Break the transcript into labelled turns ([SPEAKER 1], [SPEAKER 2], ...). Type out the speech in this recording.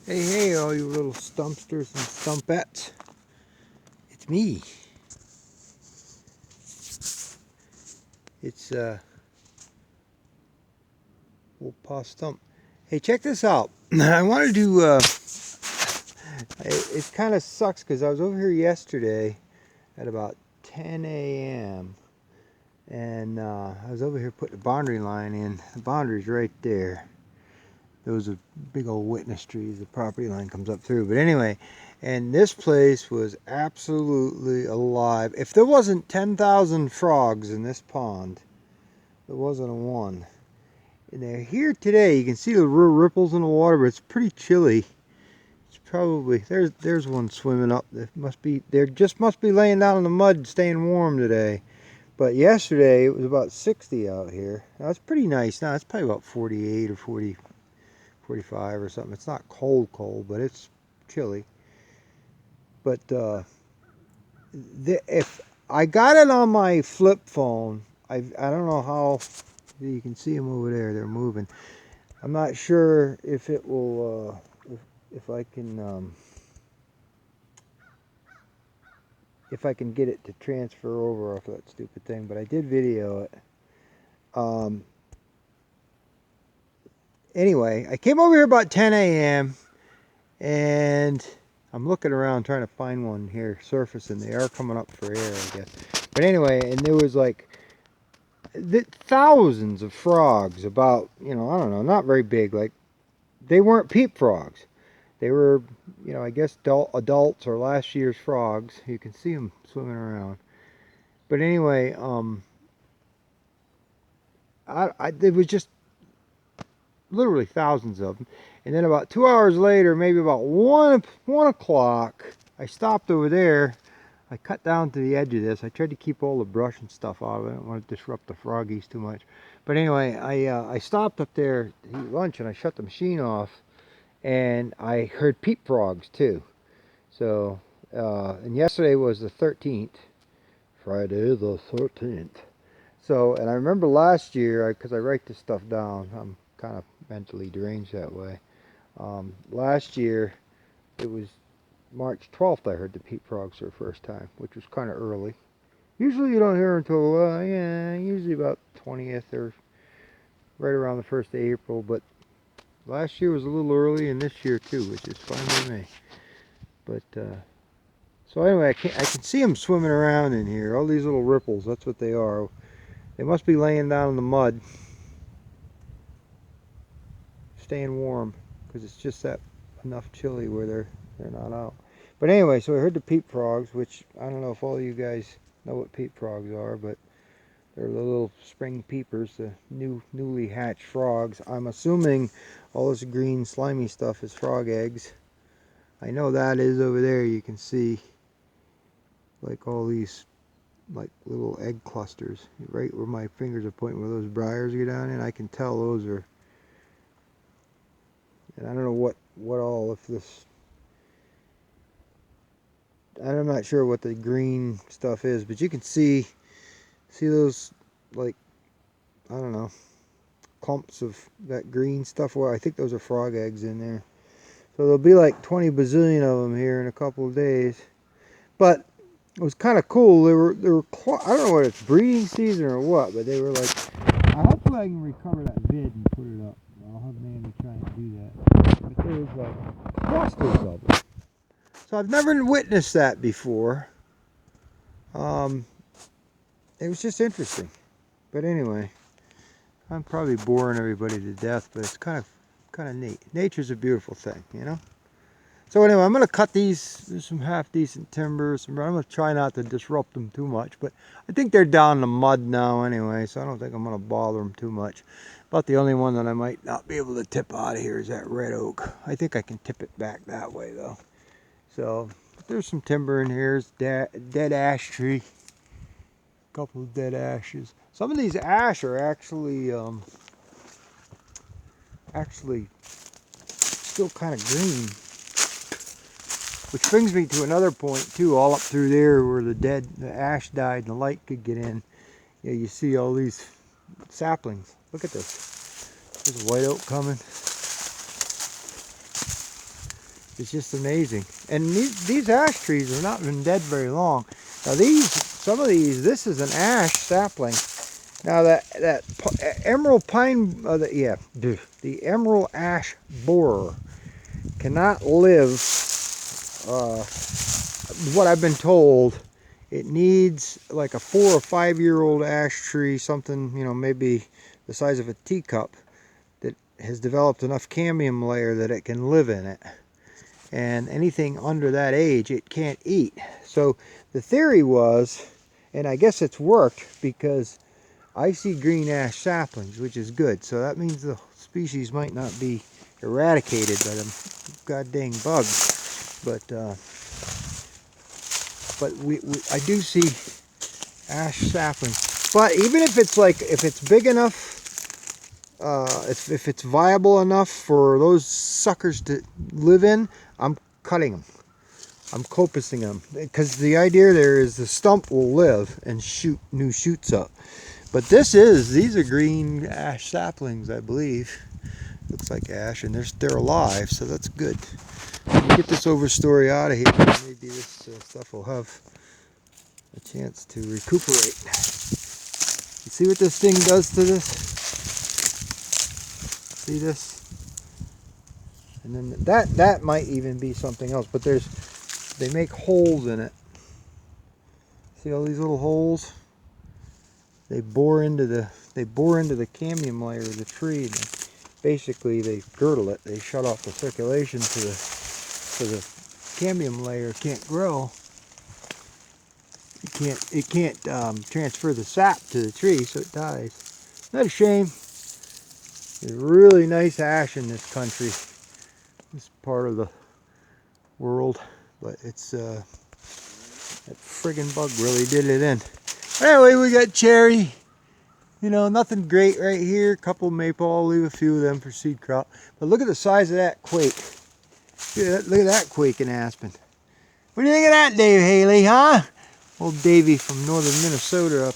[SPEAKER 1] Hey, hey, all you little stumpsters and stumpettes. It's me. It's old Pa Stump. Hey, check this out. I wanted to, it kind of sucks because I was over here yesterday at about 10 a.m. and I was over here putting the boundary line in. The boundary's right there. Those are big old witness trees. The property line comes up through. But anyway, and this place was absolutely alive. If there wasn't 10,000 frogs in this pond, there wasn't a one. And they're here today. You can see the little ripples in the water, but it's pretty chilly. It's probably there's one swimming up. There just must be laying down in the mud, staying warm today. But yesterday it was about 60 out here. Now it's pretty nice. Now it's probably about 48 or 40, 45 or something. It's not cold, but it's chilly. But if I got it on my flip phone, I don't know how. You can see them over there. They're moving. I'm not sure if it will, if I can, if I can get it to transfer over off that stupid thing. But I did video it. Anyway, I came over here about 10 a.m. and I'm looking around trying to find one here surfacing. They are coming up for air, I guess. But anyway, and there was like thousands of frogs. About, I don't know, not very big. Like, they weren't peep frogs. They were, I guess adults or last year's frogs. You can see them swimming around. But anyway, it was just literally thousands of them. And then about 2 hours later, maybe about 1 o'clock, I stopped over there. I cut down to the edge of this. I tried to keep all the brush and stuff out of it. I don't want to disrupt the froggies too much. But anyway, I stopped up there to eat lunch and I shut the machine off. And I heard peep frogs too. So, and yesterday was the 13th, Friday the 13th. So, and I remember last year, because I write this stuff down, I'm kind of mentally deranged that way. Last year, it was March 12th I heard the peep frogs for the first time, which was kind of early. Usually you don't hear until, usually about 20th or right around the 1st of April, but last year was a little early, and this year too, which is fine with me. But, so anyway, I can see them swimming around in here. All these little ripples, that's what they are. They must be laying down in the mud, staying warm, because it's just that enough chilly where they're not out. But anyway, so I heard the peep frogs, which I don't know if all you guys know what peep frogs are, but they're the little spring peepers, the newly hatched frogs. I'm assuming all this green slimy stuff is frog eggs. I know that is over there. You can see like all these like little egg clusters right where my fingers are pointing, where those briars go down in. I can tell those are, and I don't know what all, if this, I'm not sure what the green stuff is, but you can see those, like, I don't know, clumps of that green stuff. Well, I think those are frog eggs in there. So there'll be like 20 bazillion of them here in a couple of days. But it was kind of cool. They were I don't know what it's breeding season or what, but they were like, hopefully I can recover that vid and put it up. I'll have Mandy try and do that. But there was like clusters of them. So I've never witnessed that before. It was just interesting. But anyway, I'm probably boring everybody to death, but it's kind of neat. Nature's a beautiful thing, you know? So anyway, I'm going to cut these. There's some half-decent timbers. I'm going to try not to disrupt them too much, but I think they're down in the mud now anyway, so I don't think I'm going to bother them too much. About the only one that I might not be able to tip out of here is that red oak. I think I can tip it back that way, though. So there's some timber in here. There's dead ash tree. A couple of dead ashes. Some of these ash are actually still kind of green. Which brings me to another point too, all up through there where the ash died and the light could get in. Yeah, you see all these saplings. Look at this. There's a white oak coming. It's just amazing. And these ash trees have not been dead very long. Now some of these, this is an ash sapling. Now that emerald pine, the emerald ash borer cannot live. What I've been told, it needs like a 4 or 5 year old ash tree, something, you know, maybe the size of a teacup, that has developed enough cambium layer that it can live in it. And anything under that age it can't eat. So the theory was, and I guess it's worked, because I see green ash saplings, which is good. So that means the species might not be eradicated by them god dang bugs. But I do see ash saplings. But even if it's like, if it's big enough, if it's viable enough for those suckers to live in, I'm cutting them. I'm copicing them, because the idea there is the stump will live and shoot new shoots up. But these are green ash saplings, I believe. Looks like ash, and they're alive, so that's good. When we get this overstory out of here, maybe this stuff will have a chance to recuperate. You see what this thing does to this? See this? And then that might even be something else, but they make holes in it. See all these little holes? They bore into the cambium layer of the tree, and basically they girdle it. They shut off the circulation so the cambium layer can't grow. It can't transfer the sap to the tree, so it dies. Isn't that a shame? There's really nice ash in this country, this part of the world, but it's that friggin' bug really did it in. Anyway, we got cherry. You know, nothing great right here. A couple maple. I'll leave a few of them for seed crop. But look at the size of that quake. Look at that quake in Aspen. What do you think of that, Dave Haley, huh? Old Davey from northern Minnesota up